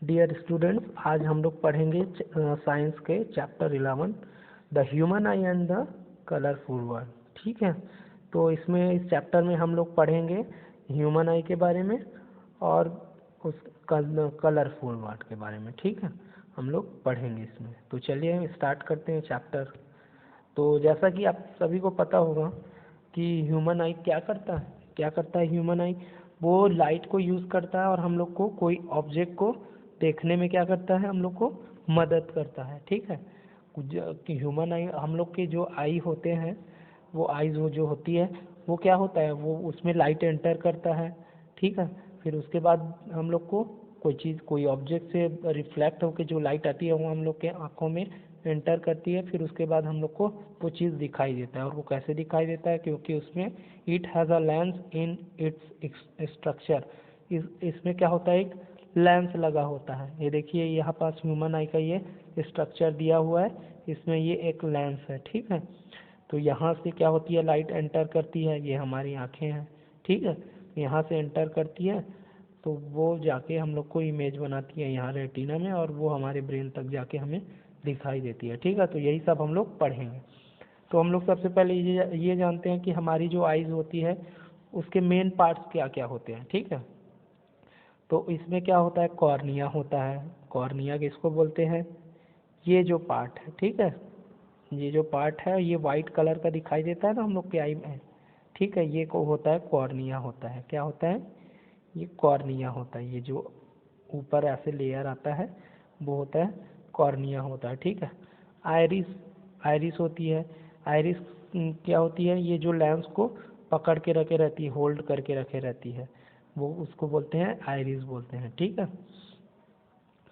Dear students, आज हम लोग पढ़ेंगे साइंस के chapter 11 the human I and the colourful world. ठीक है, तो इसमें इस चैप्टर में हम लोग पढ़ेंगे ह्यूमन आई के बारे में और उस कलरफुल वर्ल्ड के बारे में। ठीक है, हम लोग पढ़ेंगे इसमें। तो चलिए स्टार्ट करते हैं चैप्टर। तो जैसा कि आप सभी को पता होगा कि ह्यूमन आई क्या करता है ह्यूमन आई। वो लाइट को यूज़ करता है और हम लोग को कोई ऑब्जेक्ट को देखने में क्या करता है, हम लोग को मदद करता है। ठीक है, कि ह्यूमन आई, हम लोग के जो आई होते हैं, वो आईज वो जो होती है वो क्या होता है, वो उसमें लाइट एंटर करता है। ठीक है, फिर उसके बाद हम लोग को कोई चीज़, कोई ऑब्जेक्ट से रिफ्लेक्ट होकर जो लाइट आती है वो हम लोग के आँखों में एंटर करती है। फिर उसके बाद हम लोग को वो चीज़ दिखाई देता है। और वो कैसे दिखाई देता है, क्योंकि उसमें it has a lens in its structure. इसमें क्या होता है, एक लेंस लगा होता है। ये देखिए यहाँ पास ह्यूमन आई का ये स्ट्रक्चर दिया हुआ है, इसमें ये एक लेंस है। ठीक है, तो यहाँ से क्या होती है, लाइट एंटर करती है, ये हमारी आँखें हैं। ठीक है, यहाँ से एंटर करती है तो वो जाके हम लोग को इमेज बनाती है यहाँ रेटिना में, और वो हमारे ब्रेन तक जाके हमें दिखाई देती है। ठीक है, तो यही सब हम लोग पढ़ेंगे। तो हम लोग सबसे पहले ये जानते हैं कि हमारी जो आइज़ होती है उसके मेन पार्ट्स क्या क्या होते हैं। ठीक है, तो इसमें क्या होता है, कॉर्निया होता है। कॉर्निया किसको बोलते हैं, ये जो पार्ट है। ठीक है, ये जो पार्ट है ये वाइट कलर का दिखाई देता है ना हम लोग के आई में। ठीक है, ये को होता है कॉर्निया होता है। क्या होता है, ये कॉर्निया होता है। ये जो ऊपर ऐसे लेयर आता है वो होता है कॉर्निया होता है। ठीक है, आयरिस, आयरिस होती है। आयरिस क्या होती है, ये जो लेंस को पकड़ के रखे रहती है, होल्ड करके रखे रहती है, वो उसको बोलते हैं आयरिस बोलते हैं। ठीक है,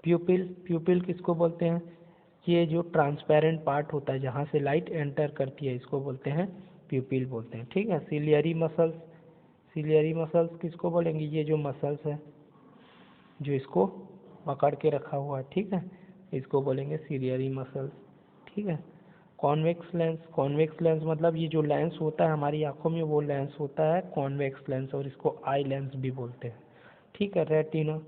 प्यूपिल, प्यूपिल किसको बोलते हैं, ये जो ट्रांसपेरेंट पार्ट होता है जहाँ से लाइट एंटर करती है, इसको बोलते हैं प्यूपिल बोलते हैं। ठीक है, सिलियरी मसल्स, सिलियरी मसल्स किसको बोलेंगे, ये जो मसल्स है जो इसको पकड़ के रखा हुआ है। ठीक है, इसको बोलेंगे सिलियरी मसल्स। ठीक है, कॉन्वेक्स लेंस, कॉन्वेक्स लेंस मतलब ये जो लेंस होता है हमारी आंखों में, वो लेंस होता है कॉन्वेक्स लेंस, और इसको आई लेंस भी बोलते हैं। ठीक है, रेटिना,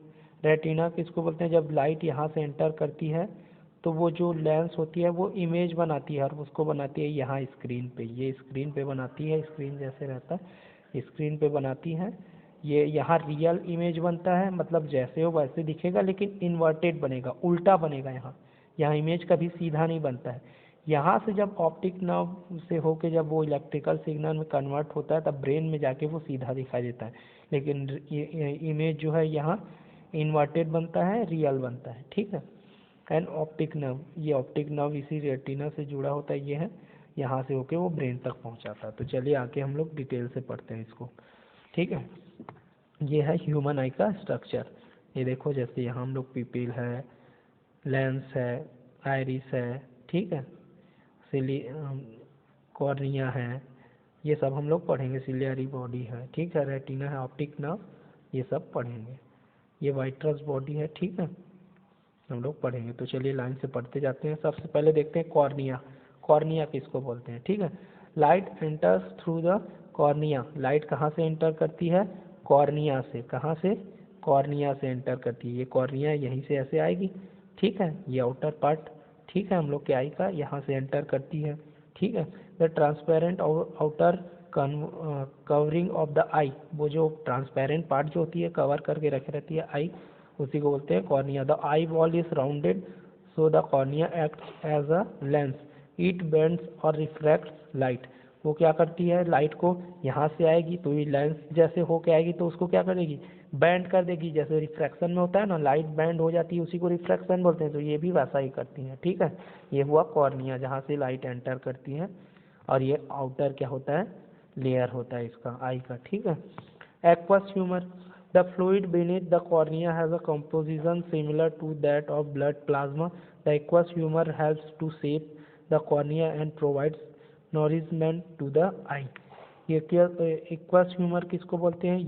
रेटिना किसको बोलते हैं, जब लाइट यहाँ से एंटर करती है तो वो जो लेंस होती है वो इमेज बनाती है, और उसको बनाती है यहाँ स्क्रीन पे, ये स्क्रीन पे बनाती है, स्क्रीन जैसे रहता है स्क्रीन पे बनाती है। ये यहाँ रियल इमेज बनता है, मतलब जैसे हो वैसे दिखेगा, लेकिन इन्वर्टेड बनेगा, उल्टा बनेगा। यहाँ यहाँ इमेज कभी सीधा नहीं बनता है। यहाँ से जब ऑप्टिक नर्व से होके जब वो इलेक्ट्रिकल सिग्नल में कन्वर्ट होता है तब ब्रेन में जाके वो सीधा दिखाई देता है, लेकिन इमेज जो है यहाँ इन्वर्टेड बनता है, रियल बनता है। ठीक है, एंड ऑप्टिक नर्व, ये ऑप्टिक नर्व इसी रेटिना से जुड़ा होता है, ये है यहाँ से होके वो ब्रेन तक पहुँचाता है। तो चलिए आके हम लोग डिटेल से पढ़ते हैं इसको। ठीक है, ये है ह्यूमन आई का स्ट्रक्चर। ये देखो, जैसे यहाँ हम लोग पिपिल है, लेंस है, आइरिस है। ठीक है, सिली कॉर्निया है, ये सब हम लोग पढ़ेंगे। सिलियरी बॉडी है। ठीक है, रेटिना है, ऑप्टिक नर्व, ये सब पढ़ेंगे। ये वाइट्रस बॉडी है। ठीक है, हम लोग पढ़ेंगे। तो चलिए लाइन से पढ़ते जाते हैं। सबसे पहले देखते हैं कॉर्निया, कॉर्निया किसको बोलते हैं। ठीक है, light enters through the cornea, light कहाँ से एंटर करती है, कॉर्निया से। कहाँ से, कॉर्निया से एंटर करती है। ये कॉर्निया यहीं से ऐसे आएगी। ठीक है, ये आउटर पार्ट, ठीक है, हम लोग के आई का यहाँ से एंटर करती है। ठीक है, the transparent outer covering of the eye, वो जो ट्रांसपेरेंट पार्ट जो होती है कवर करके रखे रहती है आई, उसी को बोलते हैं cornea. The eye wall is rounded so the cornea act as a lens, it bends और रिफ्रैक्ट्स लाइट। वो क्या करती है, लाइट को यहाँ से आएगी तो ये लेंस जैसे होके आएगी तो उसको क्या करेगी, बैंड कर देगी। जैसे रिफ्रैक्शन में होता है ना, लाइट बैंड हो जाती है, उसी को रिफ्रैक्शन बोलते हैं। तो ये भी वैसा ही करती हैं। ठीक है, ये हुआ कॉर्निया जहाँ से लाइट एंटर करती है, और ये आउटर क्या होता है, लेयर होता है इसका आई का। ठीक है, aqueous humour, the fluid beneath the cornea has a composition similar to that of blood plasma. The aqueous humor helps to shape the cornea and provides nourishment to the eye. ये aqueous humour किसको बोलते हैं,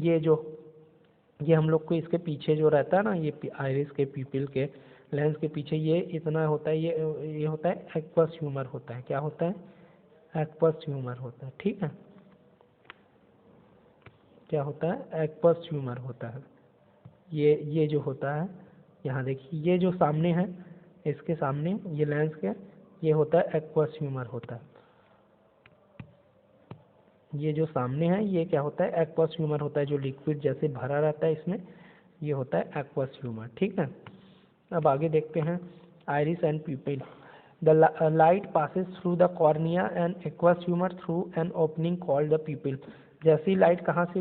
ये हम लोग को इसके पीछे जो रहता है ना, ये आइरिस के पीपल के लेंस के पीछे ये इतना होता है, ये होता है एक्वस ह्यूमर होता है। क्या होता है, एक्वस ह्यूमर होता है। ठीक है, क्या होता है, एक्वस ह्यूमर होता है। ये जो होता है यहाँ देखिए ये जो सामने है, इसके सामने ये लेंस के, ये होता है एक्वस ह्यूमर होता है। ये जो सामने है ये क्या होता है, एक्वस ह्यूमर होता है, जो लिक्विड जैसे भरा रहता है इसमें, ये होता है एक्वस ह्यूमर। ठीक है, अब आगे देखते हैं iris and प्यूपिल। The light passes through the cornea and aqueous humour through an opening called the प्यूपिल। जैसी लाइट कहाँ से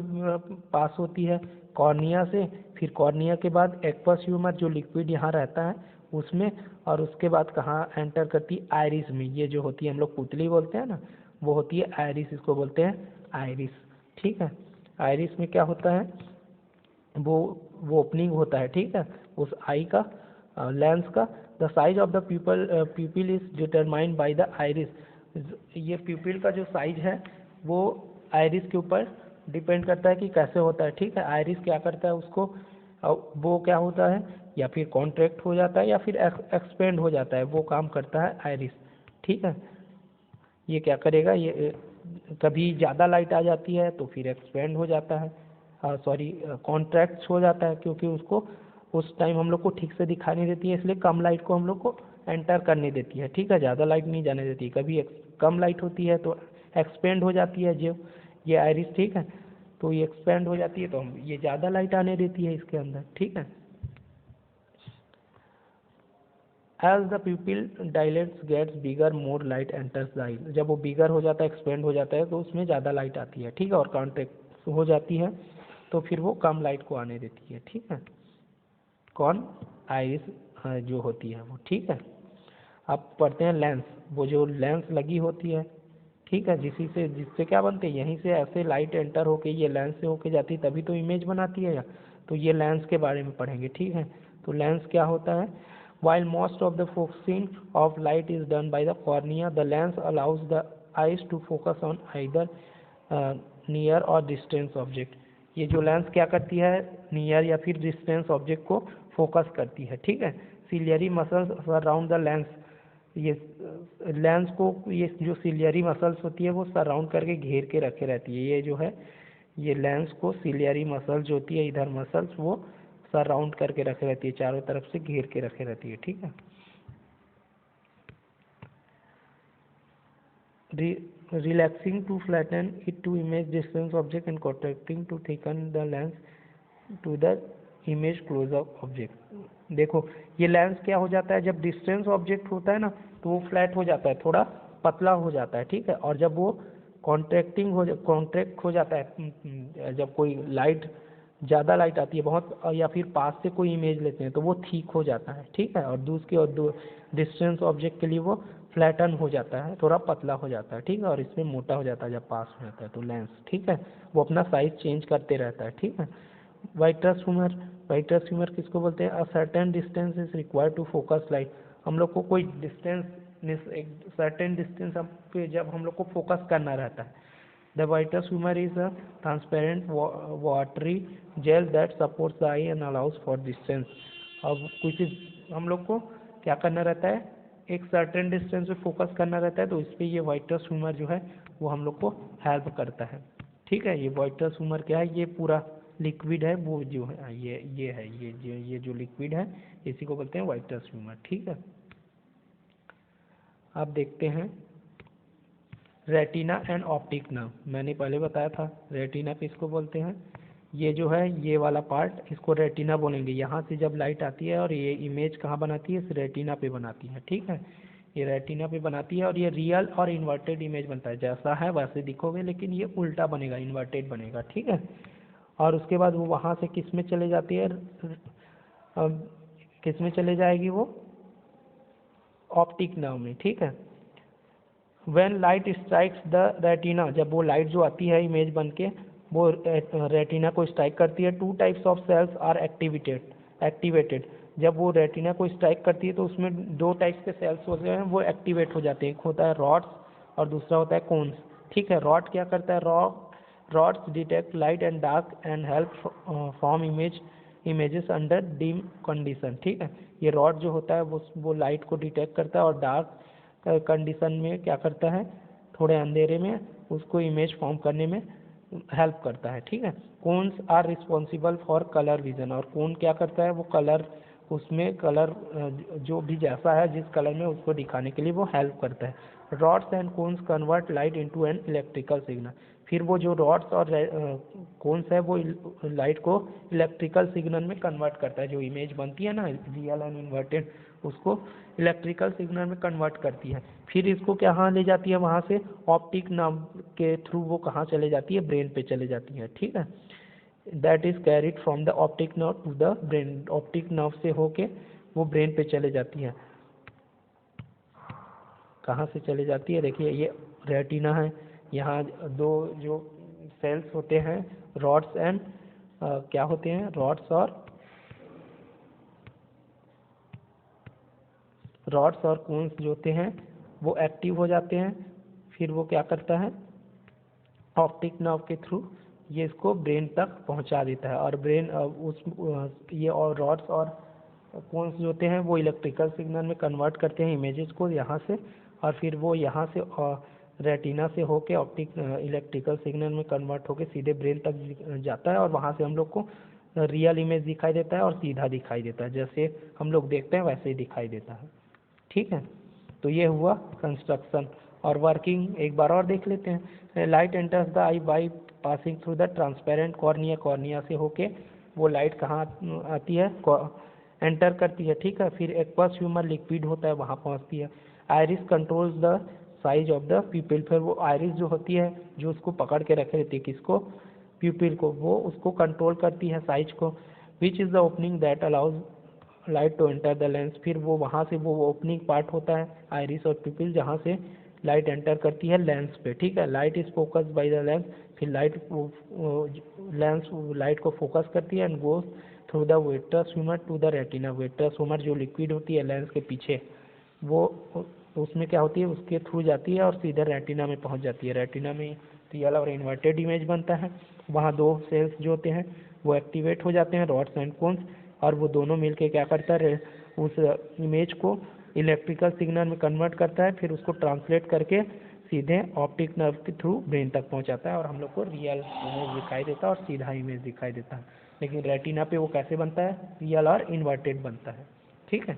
पास होती है, कॉर्निया से, फिर कॉर्निया के बाद एक्वस ह्यूमर जो लिक्विड यहाँ रहता है उसमें, और उसके बाद कहाँ एंटर करती है, आइरिस में। ये जो होती है हम लोग पुतली बोलते हैं ना, वो होती है आइरिस, इसको बोलते हैं आइरिस। ठीक है, आइरिस में क्या होता है, वो ओपनिंग होता है, ठीक है, उस आई का, लेंस का। The size of the प्यूपिल is determined by the iris. ये प्यूपिल का जो साइज है वो आइरिस के ऊपर डिपेंड करता है कि कैसे होता है। ठीक है, आइरिस क्या करता है उसको, वो क्या होता है, या फिर कॉन्ट्रैक्ट हो जाता है या फिर एक्सपेंड हो जाता है, वो काम करता है आइरिस। ठीक है, ये क्या करेगा, ये कभी ज़्यादा लाइट आ जाती है तो फिर एक्सपेंड हो जाता है, सॉरी कॉन्ट्रैक्ट हो जाता है, क्योंकि उसको उस टाइम हम लोग को ठीक से दिखाई नहीं देती है, इसलिए कम लाइट को हम लोग को एंटर करने देती है। ठीक है, ज़्यादा लाइट नहीं जाने देती, कभी कम लाइट होती है तो एक्सपेंड हो जाती है जो ये आइरिस। ठीक है, तो ये एक्सपेंड हो जाती है तो हम ये ज़्यादा लाइट आने देती है इसके अंदर। ठीक है, as the pupil dilates gets bigger more light enters the eye. जब वो बिगर हो जाता है, एक्सपेंड हो जाता है, तो उसमें ज़्यादा लाइट आती है। ठीक है, और कॉन्ट्रैक्ट हो जाती है तो फिर वो कम लाइट को आने देती है। ठीक है, कौन, आइरिस जो होती है वो। ठीक है, अब पढ़ते हैं लेंस। वो जो लेंस लगी होती है, ठीक है, जिससे क्या बनते हैं, यहीं से ऐसे लाइट एंटर होके ये लेंस से होके जाती है, तभी तो इमेज बनाती है। या तो ये लेंस के बारे में पढ़ेंगे। ठीक है, तो लेंस क्या होता है, while most of the focusing of light is done by the cornea, the lens allows the eyes to focus on either near or distance object। ये जो लेंस क्या करती है, नियर या फिर डिस्टेंस ऑब्जेक्ट को फोकस करती है। ठीक है, ciliary muscles surround the lens. ये लेंस को, ये जो सिलियरी मसल्स होती है वो सराउंड करके घेर के रखे रहती है। ये जो है, ये लेंस को सिलियरी मसल्स जो होती है, इधर मसल्स वो सराउंड करके रखे रहती है, चारों तरफ से घेर के रखे रहती है। ठीक है, relaxing to flatten it to image distance object and contracting to thicken the lens to the image close up object. देखो ये लेंस क्या हो जाता है, जब डिस्टेंस ऑब्जेक्ट होता है ना तो वो फ्लैट हो जाता है, थोड़ा पतला हो जाता है। ठीक है, और जब वो कॉन्ट्रैक्ट हो जाता है, जब कोई लाइट, ज़्यादा लाइट आती है बहुत, या फिर पास से कोई इमेज लेते हैं तो वो ठीक हो जाता है। ठीक है, और डिस्टेंस ऑब्जेक्ट के लिए वो फ्लैटन हो जाता है, थोड़ा पतला हो जाता है। ठीक है, और इसमें मोटा हो जाता है जब पास हो जाता है तो लेंस। ठीक है, वो अपना साइज चेंज करते रहता है। ठीक है, वाइट्रस ह्यूमर किसको बोलते हैं, a certain distance is required to focus light. हम लोग को कोई डिस्टेंस, एक सर्टेन डिस्टेंस पे जब हम लोग को फोकस करना रहता है। The vitreous humour is a transparent watery jail that supports the I and allows for distance. अब कुछ हम लोग को क्या करना रहता है, एक सर्टेन डिस्टेंस पे फोकस करना रहता है, तो इस पर ये वाइट्रस ह्यूमर जो है वो हम लोग को हेल्प करता है। ठीक है, ये वाइट्रस ह्यूमर क्या है, ये पूरा लिक्विड है, वो जो है ये है, ये जो लिक्विड है इसी को बोलते हैं वाइट्रस ह्यूमर। ठीक है, अब देखते हैं रेटिना एंड ऑप्टिक नर्व। मैंने पहले बताया था रेटिना किसको बोलते हैं, ये जो है ये वाला पार्ट, इसको रेटिना बोलेंगे। यहाँ से जब लाइट आती है और ये इमेज कहाँ बनाती है, इस रेटिना पे बनाती है। ठीक है, ये रेटिना पे बनाती है और ये रियल और इन्वर्टेड इमेज बनता है, जैसा है वैसे दिखोगे लेकिन ये उल्टा बनेगा, इन्वर्टेड बनेगा। ठीक है, और उसके बाद वो वहाँ से किस में चले जाती है, किस में चले जाएगी वो, ऑप्टिक नर्व में। ठीक है, when light strikes the retina, जब वो लाइट जो आती है इमेज बन के वो रेटिना को स्ट्राइक करती है, two types of cells are activated. जब वो रेटिना को स्ट्राइक करती है तो उसमें दो टाइप्स के सेल्स होते हैं, वो एक्टिवेट हो जाते हैं। एक होता है रॉड्स और दूसरा होता है कोन्स। ठीक है, रॉड क्या करता है, rods detect light and dark and help form images under dim condition. ठीक है, ये रॉड जो होता है वो लाइट को डिटेक्ट करता है और डार्क कंडीशन में क्या करता है, थोड़े अंधेरे में उसको इमेज फॉर्म करने में हेल्प करता है। ठीक है, cones are responsible for colour vision, और कोन क्या करता है, वो कलर उसमें कलर जो भी जैसा है जिस कलर में उसको दिखाने के लिए वो हेल्प करता है। Rods and cones convert light into an electrical signal. फिर वो जो रॉड्स और कोन्स है वो लाइट को इलेक्ट्रिकल सिग्नल में कन्वर्ट करता है। जो इमेज बनती है ना रियल एंड इन्वर्टेड, उसको इलेक्ट्रिकल सिग्नल में कन्वर्ट करती है। फिर इसको कहाँ ले जाती है, वहाँ से ऑप्टिक नर्व के थ्रू वो कहाँ चले जाती है, ब्रेन पे चले जाती है। ठीक है, that is carried from the optic nerve to the brain. Optic nerve से होके वो ब्रेन पे चले जाती है। कहाँ से चले जाती है, देखिए ये रेटिना है, यहाँ दो जो सेल्स होते हैं रॉड्स एंड क्या होते हैं, रॉड्स और कोन्स जो होते हैं वो एक्टिव हो जाते हैं। फिर वो क्या करता है, ऑप्टिक नर्व के थ्रू ये इसको ब्रेन तक पहुंचा देता है। और ब्रेन ये और रॉड्स और कोन्स जो होते हैं वो इलेक्ट्रिकल सिग्नल में कन्वर्ट करते हैं इमेजेस को यहाँ से, और फिर वो यहाँ से रेटिना से होके ऑप्टिक इलेक्ट्रिकल सिग्नल में कन्वर्ट होके सीधे ब्रेन तक जाता है। और वहाँ से हम लोग को रियल इमेज दिखाई देता है और सीधा दिखाई देता है, जैसे हम लोग देखते हैं वैसे ही दिखाई देता है। ठीक है, तो ये हुआ कंस्ट्रक्शन। और वर्किंग एक बार और देख लेते हैं। Light enters the I by passing through the transparent cornea. Cornea से होके वो लाइट कहाँ आती है, एंटर करती है। ठीक है, फिर एक्वस ह्यूमर लिक्विड होता है वहाँ पहुँचती है। Iris controls the size of the प्यूपिल। फिर वो आइरिस जो होती है जो उसको पकड़ के रखे रहती है, किसको, प्यूपिल को, वो उसको कंट्रोल करती है साइज को। Which is the opening that allows light to enter the lens. फिर वो वहाँ से वो ओपनिंग पार्ट होता है आइरिस और प्यूपिल जहाँ से लाइट एंटर करती है लेंस पे। ठीक है, light is focus by the lens. फिर लेंस लाइट को फोकस करती है and goes through the vitreous humour to the retina. Vitreous humour जो लिक्विड होती है लेंस के पीछे, वो उसमें क्या होती है, उसके थ्रू जाती है और सीधे रेटिना में पहुंच जाती है। रेटिना में रियल और इन्वर्टेड इमेज बनता है। वहाँ दो सेल्स जो होते हैं वो एक्टिवेट हो जाते हैं, रॉड्स एंड कोन्स, और वो दोनों मिलके क्या करता है, उस इमेज को इलेक्ट्रिकल सिग्नल में कन्वर्ट करता है। फिर उसको ट्रांसलेट करके सीधे ऑप्टिक नर्व के थ्रू ब्रेन तक पहुंचाता है और हम लोग को रियल इमेज दिखाई देता है और सीधा इमेज दिखाई देता है। लेकिन रेटिना पे वो कैसे बनता है, रियल और इन्वर्टेड बनता है। ठीक है।